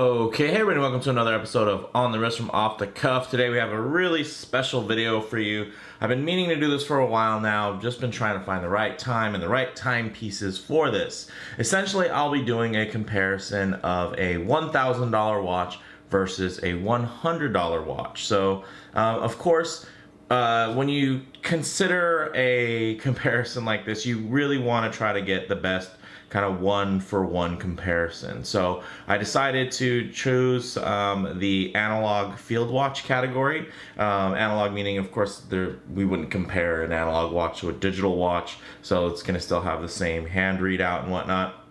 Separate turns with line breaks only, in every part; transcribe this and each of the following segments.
Okay, hey everybody, welcome to another episode of On the Wrist from Off the Cuff. Today we have a really special video for you. I've been meaning to do this for a while now. I've just been trying to find the right time and the right timepieces for this. Essentially, I'll be doing a comparison of a $1,000 watch versus a $100 watch. So, of course, when you consider a comparison like this, you really want to try to get the best kind of one-for-one comparison. So I decided to choose the analog field watch category. Analog meaning, of course, we wouldn't compare an analog watch to a digital watch, so it's going to still have the same hand readout and whatnot.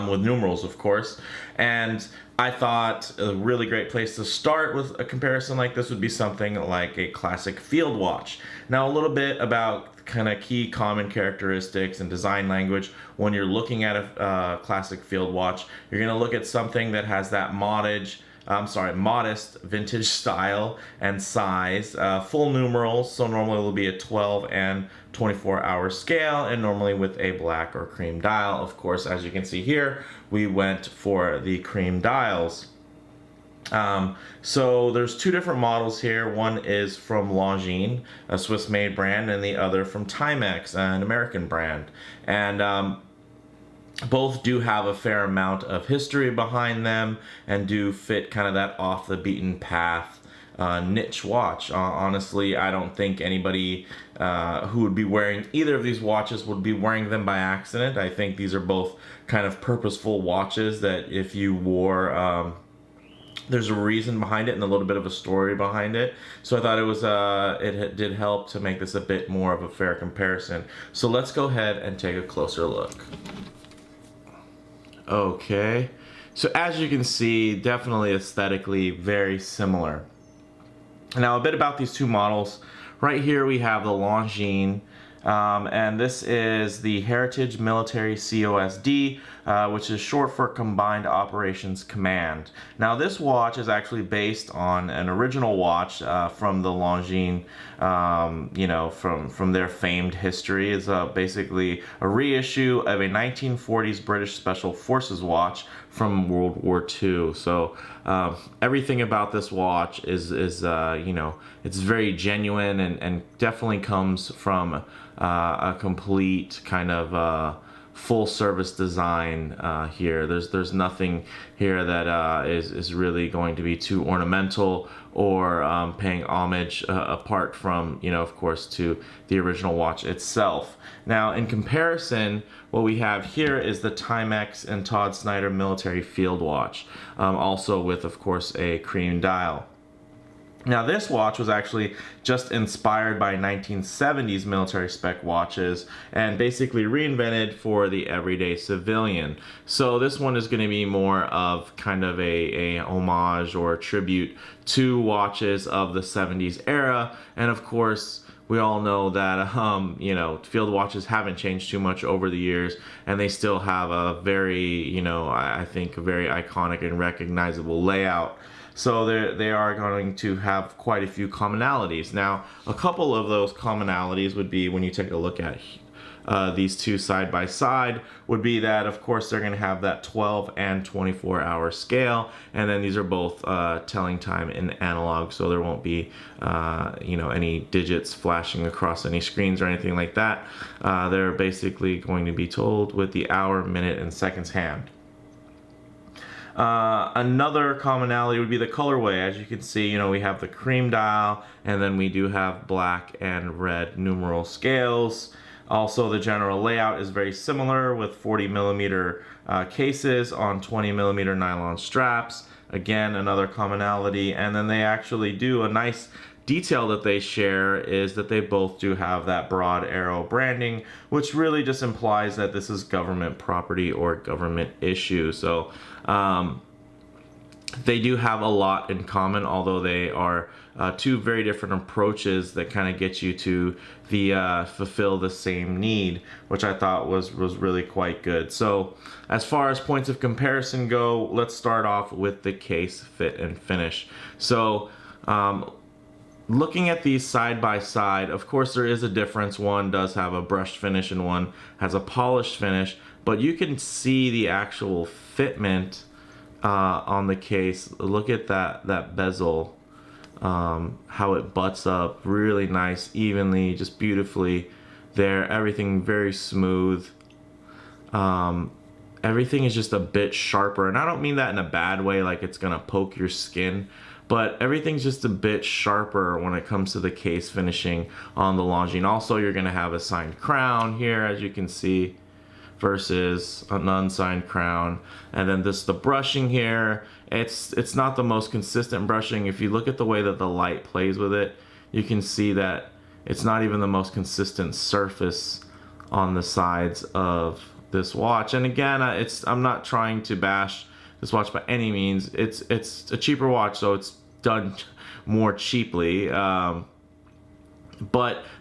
With numerals, of course. And I thought a really great place to start with a comparison like this would be something like a classic field watch. Now, a little bit about kind of key common characteristics and design language. When you're looking at a classic field watch, you're going to look at something that has that modest vintage style and size, full numerals, so normally it will be a 12 and 24-hour scale, and normally with a black or cream dial. Of course, as you can see here, we went for the cream dials. So there's two different models here. One is from Longines, a Swiss-made brand, and the other from Timex, an American brand. And both do have a fair amount of history behind them and do fit kind of that off the beaten path niche watch. Honestly, I don't think anybody who would be wearing either of these watches would be wearing them by accident. I think these are both kind of purposeful watches that if you wore, there's a reason behind it and a little bit of a story behind it. So I thought it was it did help to make this a bit more of a fair comparison. So let's go ahead and take a closer look. Okay, so as you can see, definitely aesthetically very similar. Now, a bit about these two models. Right here we have the Longines, and this is the Heritage Military COSD, which is short for Combined Operations Command. Now, this watch is actually based on an original watch from the Longines, from their famed history. It's basically a reissue of a 1940s British Special Forces watch from World War II. So everything about this watch is it's very genuine and definitely comes from a complete kind of full service design here. There's nothing here that is really going to be too ornamental or paying homage apart from, of course, to the original watch itself. Now, in comparison, what we have here is the Timex and Todd Snyder military field watch, also with, of course, a cream dial. Now, this watch was actually just inspired by 1970s military spec watches and basically reinvented for the everyday civilian. So this one is going to be more of kind of a homage or a tribute to watches of the 70s era. And of course, we all know that field watches haven't changed too much over the years, and they still have a very, I think, a very iconic and recognizable layout. So they are going to have quite a few commonalities. Now, a couple of those commonalities would be, when you take a look at these two side by side, would be that, of course, they're going to have that 12 and 24-hour scale, and then these are both telling time in analog, so there won't be any digits flashing across any screens or anything like that. They're basically going to be told with the hour, minute, and seconds hand. Another commonality would be the colorway. As you can see, we have the cream dial, and then we do have black and red numeral scales. Also, the general layout is very similar with 40 millimeter cases on 20 millimeter nylon straps. Again, another commonality. And then they actually do a nice detail that they share is that they both do have that broad arrow branding, which really just implies that this is government property or government issue. So they do have a lot in common, although they are two very different approaches that kind of get you to the fulfill the same need, which I thought was really quite good. So as far as points of comparison go, let's start off with the case, fit, and finish. So looking at these side by side, of course there is a difference. One does have a brushed finish and one has a polished finish, but you can see the actual fitment on the case. Look at that bezel, how it butts up really nice, evenly, just beautifully there. Everything very smooth. Everything is just a bit sharper, and I don't mean that in a bad way, like it's gonna poke your skin, but everything's just a bit sharper when it comes to the case finishing on the Longines. Also, you're gonna have a signed crown here, as you can see, versus an unsigned crown. And then the brushing here, it's not the most consistent brushing. If you look at the way that the light plays with it, you can see that it's not even the most consistent surface on the sides of this watch. And again, I'm not trying to bash this watch by any means. It's a cheaper watch, so it's done more cheaply. But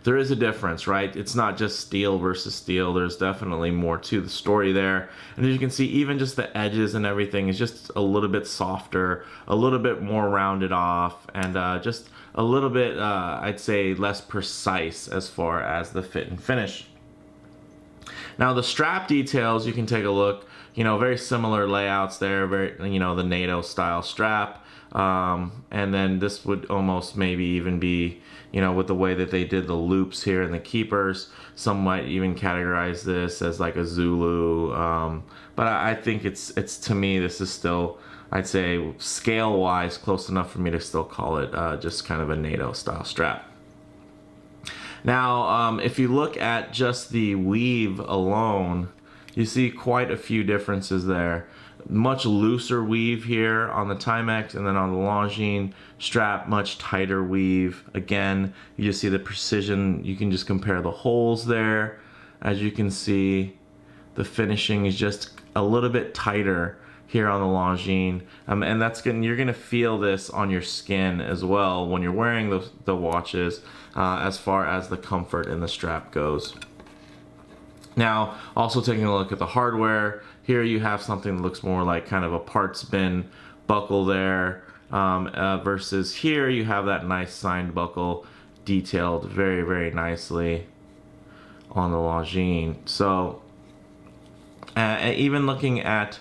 there is a difference, right? It's not just steel versus steel. There's definitely more to the story there. And as you can see, even just the edges and everything is just a little bit softer, a little bit more rounded off, and just a little bit, I'd say, less precise as far as the fit and finish. Now the strap details, you can take a look, very similar layouts there, very, the NATO style strap. And then this would almost maybe even be, with the way that they did the loops here and the keepers, some might even categorize this as like a Zulu. But I think it's to me, this is still, I'd say, scale wise close enough for me to still call it just kind of a NATO style strap. Now, if you look at just the weave alone, you see quite a few differences there. Much looser weave here on the Timex, and then on the Longines strap, much tighter weave. Again, you just see the precision. You can just compare the holes there. As you can see, the finishing is just a little bit tighter here on the Longines, and you're gonna feel this on your skin as well when you're wearing the watches, as far as the comfort in the strap goes. Now, also taking a look at the hardware, here you have something that looks more like kind of a parts bin buckle there, versus here you have that nice signed buckle detailed very, very nicely on the Longines. So, even looking at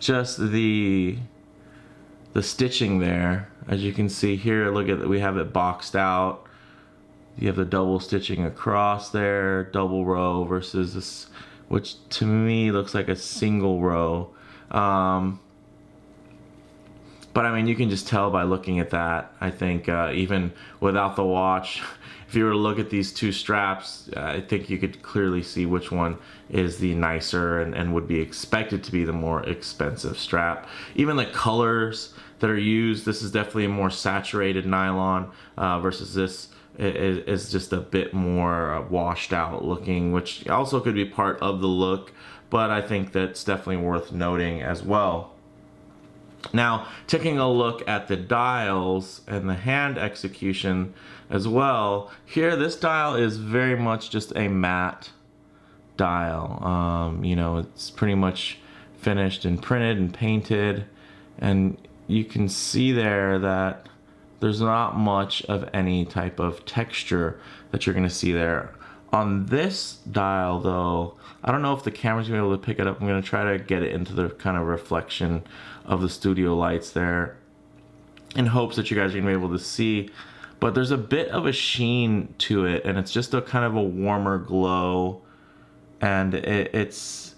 just the stitching there, as you can see here, look at, we have it boxed out. You have the double stitching across there, double row versus this, which to me looks like a single row. But I mean, you can just tell by looking at that. I think even without the watch, if you were to look at these two straps, I think you could clearly see which one is the nicer and would be expected to be the more expensive strap. Even the colors that are used, this is definitely a more saturated nylon versus this is just a bit more washed out looking, which also could be part of the look, but I think that's definitely worth noting as well. Now, taking a look at the dials and the hand execution as well, here this dial is very much just a matte dial. It's pretty much finished and printed and painted, and you can see there that there's not much of any type of texture that you're gonna see there. On this dial though, I don't know if the camera's gonna be able to pick it up. I'm gonna try to get it into the kind of reflection of the studio lights there in hopes that you guys are gonna be able to see. But there's a bit of a sheen to it, and it's just a kind of a warmer glow, and it's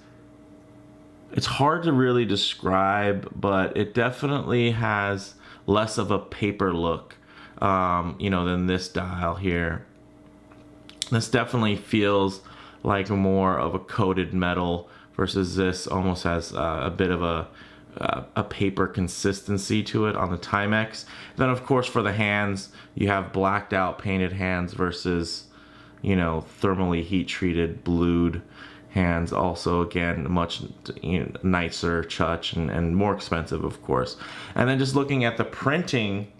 hard to really describe, but it definitely has less of a paper look, than this dial here. This definitely feels like more of a coated metal versus this almost has a bit of a paper consistency to it on the Timex. Then of course for the hands, you have blacked out painted hands versus, thermally heat treated blued hands. Also again, much nicer touch and more expensive of course. And then just looking at the printing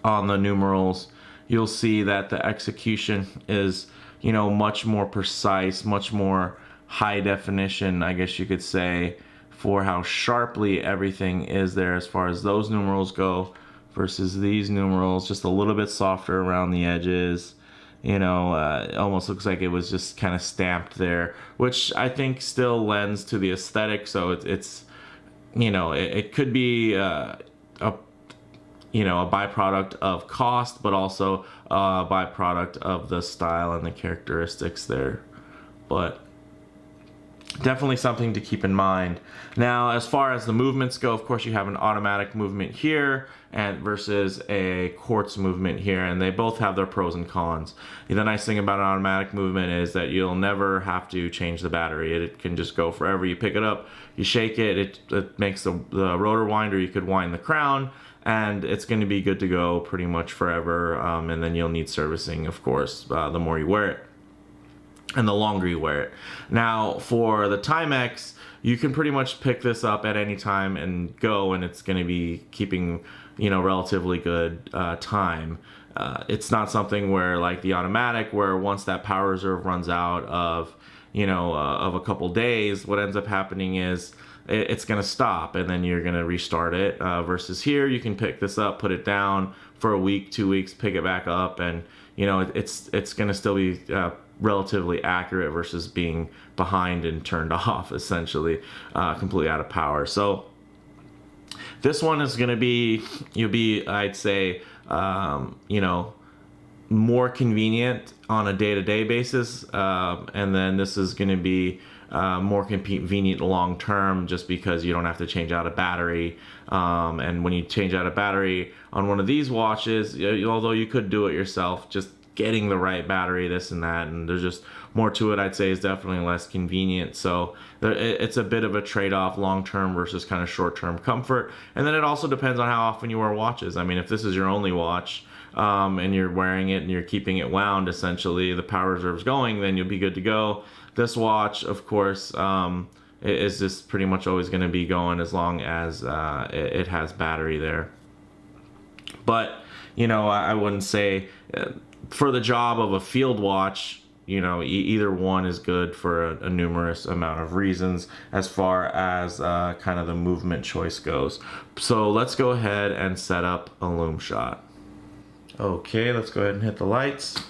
on the numerals, you'll see that the execution is much more precise, much more high definition, I guess you could say, for how sharply everything is there as far as those numerals go versus these numerals, just a little bit softer around the edges. It almost looks like it was just kind of stamped there, which I think still lends to the aesthetic. So it's it could be a byproduct of cost, but also a byproduct of the style and the characteristics there. But definitely something to keep in mind. Now, as far as the movements go, of course, you have an automatic movement here and versus a quartz movement here, and they both have their pros and cons. The nice thing about an automatic movement is that you'll never have to change the battery. It can just go forever. You pick it up, you shake it, it makes the rotor wind, or you could wind the crown, and it's going to be good to go pretty much forever. And then you'll need servicing, of course, the more you wear it and the longer you wear it. Now, for the Timex, you can pretty much pick this up at any time and go, and it's going to be keeping, relatively good time. It's not something where, like the automatic, where once that power reserve runs out of, of a couple days, what ends up happening is it's going to stop, and then you're going to restart it. Versus here, you can pick this up, put it down for a week, 2 weeks, pick it back up, and it's going to still be relatively accurate versus being behind and turned off, essentially, completely out of power. So this one is going to be, I'd say, more convenient on a day-to-day basis, and then this is going to be more convenient long term, just because you don't have to change out a battery. And when you change out a battery on one of these watches, although you could do it yourself, just getting the right battery, this and that, and there's just more to it, I'd say, is definitely less convenient. So it's a bit of a trade-off, long-term versus kind of short-term comfort. And then it also depends on how often you wear watches. I mean, if this is your only watch, and you're wearing it and you're keeping it wound, essentially, the power reserve's going, then you'll be good to go. This watch, of course, is just pretty much always going to be going as long as it has battery there. But, I wouldn't say for the job of a field watch, either one is good for a numerous amount of reasons as far as kind of the movement choice goes. So let's go ahead and set up a loom shot. Okay, let's go ahead and hit the lights.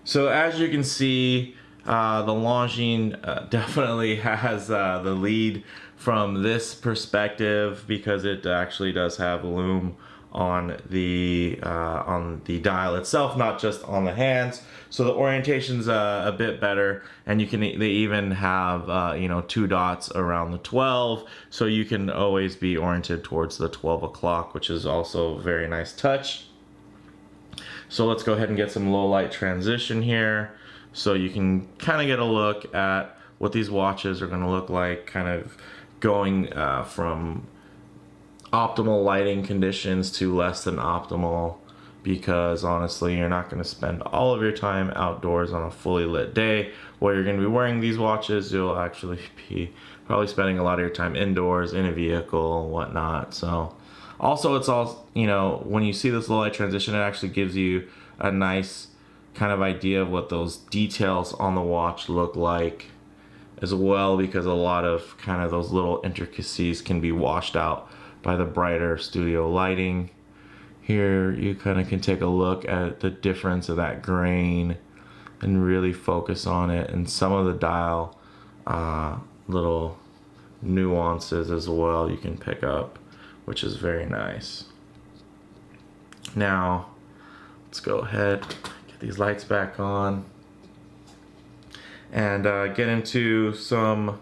So as you can see, the Longines definitely has the lead from this perspective, because it actually does have Loom on the dial itself, not just on the hands. So the orientation's a bit better, and they even have 2 dots around the 12, so you can always be oriented towards the 12 o'clock, which is also a very nice touch. So let's go ahead and get some low light transition here, so you can kind of get a look at what these watches are going to look like, kind of going from optimal lighting conditions to less than optimal, because honestly, you're not going to spend all of your time outdoors on a fully lit day where you're going to be wearing these watches. You'll actually be probably spending a lot of your time indoors in a vehicle and whatnot. So also, it's all, when you see this low light transition, it actually gives you a nice kind of idea of what those details on the watch look like as well, because a lot of kind of those little intricacies can be washed out by the brighter studio lighting. Here you kind of can take a look at the difference of that grain and really focus on it, and some of the dial little nuances as well you can pick up, which is very nice. Now let's go ahead, get these lights back on, and get into some,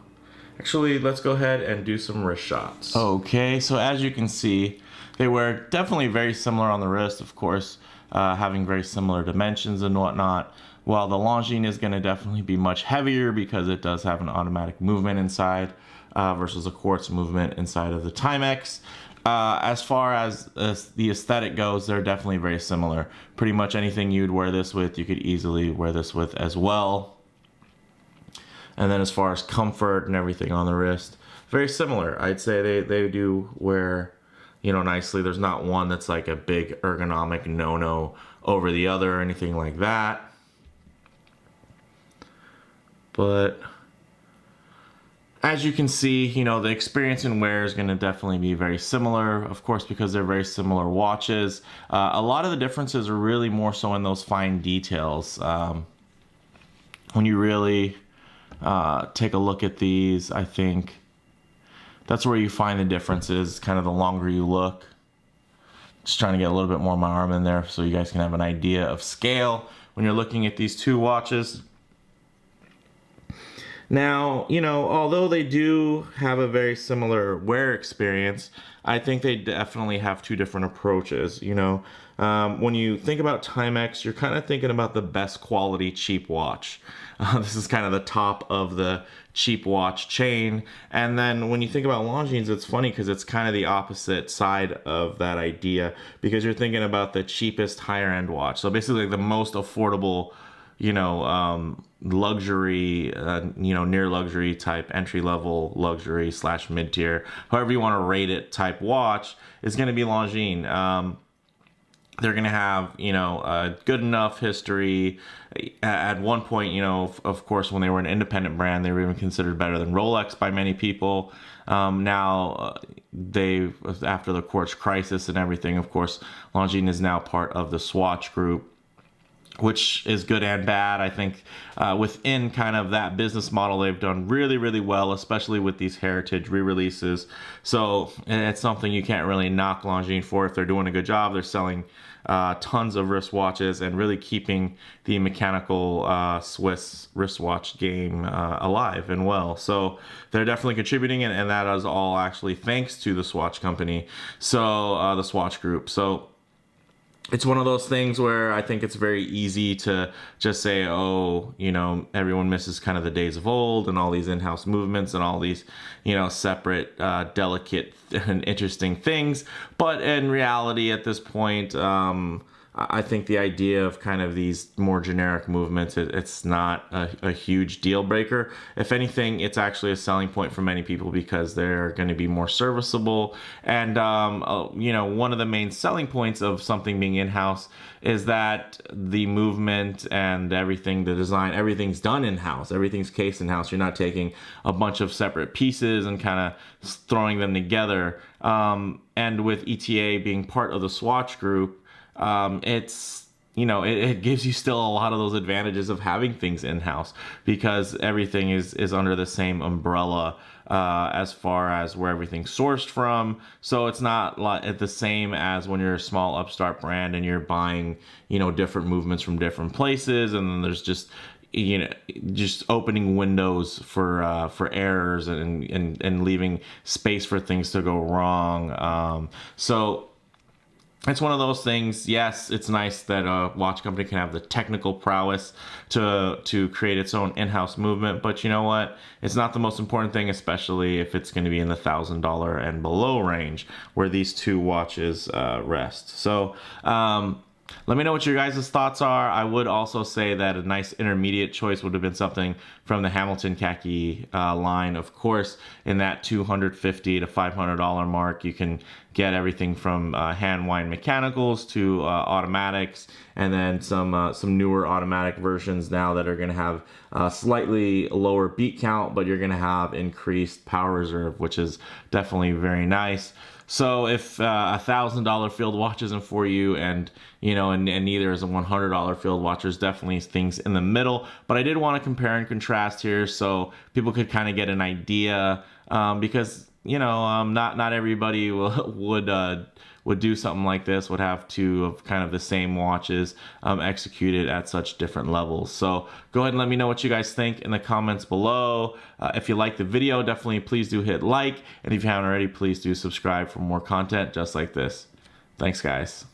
actually, let's go ahead and do some wrist shots. Okay, so as you can see, they were definitely very similar on the wrist, of course, having very similar dimensions and whatnot, while the Longines is going to definitely be much heavier because it does have an automatic movement inside versus a quartz movement inside of the Timex. As far as the aesthetic goes, they're definitely very similar. Pretty much anything you'd wear this with, you could easily wear this with as well. And then as far as comfort and everything on the wrist, very similar. I'd say they do wear, nicely. There's not one that's like a big ergonomic no-no over the other or anything like that. But as you can see, the experience in wear is going to definitely be very similar, of course, because they're very similar watches. A lot of the differences are really more so in those fine details. When you really take a look at these, I think that's where you find the differences, kind of the longer you look. Just trying to get a little bit more of my arm in there so you guys can have an idea of scale when you're looking at these two watches. Now, you know, although they do have a very similar wear experience, I think they definitely have two different approaches. You know, when you think about Timex, you're kind of thinking about the best quality cheap watch. This is kind of the top of the cheap watch chain. And then when you think about Longines, it's funny because it's kind of the opposite side of that idea, because you're thinking about the cheapest higher end watch. So basically like the most affordable, you know, luxury, you know, near luxury type, entry level luxury / mid tier, however you want to rate it, type watch is going to be Longines. They're going to have, you know, a good enough history. At one point, you know, of course, when they were an independent brand, they were even considered better than Rolex by many people. Now, after the quartz crisis and everything, of course, Longines is now part of the Swatch group, which is good and bad. I think within kind of that business model, they've done really, really well, especially with these heritage re-releases. So it's something you can't really knock Longines for. If they're doing a good job, they're selling tons of wristwatches and really keeping the mechanical Swiss wristwatch game alive and well. So they're definitely contributing, and that is all actually thanks to the Swatch company, so the Swatch group. So it's one of those things where I think it's very easy to just say, oh, you know, everyone misses kind of the days of old and all these in-house movements and all these, you know, separate, delicate and interesting things. But in reality, at this point, I think the idea of kind of these more generic movements, it's not a huge deal breaker. If anything, it's actually a selling point for many people because they're going to be more serviceable. And, you know, one of the main selling points of something being in-house is that the movement and everything, the design, everything's done in-house. Everything's cased in-house. You're not taking a bunch of separate pieces and kind of throwing them together. And with ETA being part of the Swatch group, it's, you know, it gives you still a lot of those advantages of having things in-house, because everything is under the same umbrella as far as where everything's sourced from. So it's not like the same as when you're a small upstart brand and you're buying, you know, different movements from different places, and then there's just, you know, just opening windows for errors and leaving space for things to go wrong. So it's one of those things. Yes, it's nice that a watch company can have the technical prowess to create its own in-house movement, but you know what? It's not the most important thing, especially if it's going to be in the $1,000 and below range where these two watches rest. So let me know what your guys' thoughts are. I would also say that a nice intermediate choice would have been something from the Hamilton Kaki line. Of course, in that $250 to $500 mark, you can get everything from hand wind mechanicals to automatics, and then some newer automatic versions now that are going to have slightly lower beat count, but you're going to have increased power reserve, which is definitely very nice. So if $1,000 field watch isn't for you, and you know, and neither is a $100 field watch, there's definitely things in the middle. But I did want to compare and contrast here so people could kind of get an idea, because you know, not everybody would do something like this, would have two of kind of the same watches executed at such different levels. So go ahead and let me know what you guys think in the comments below. If you like the video, definitely please do hit like, and if you haven't already, please do subscribe for more content just like this. Thanks, guys.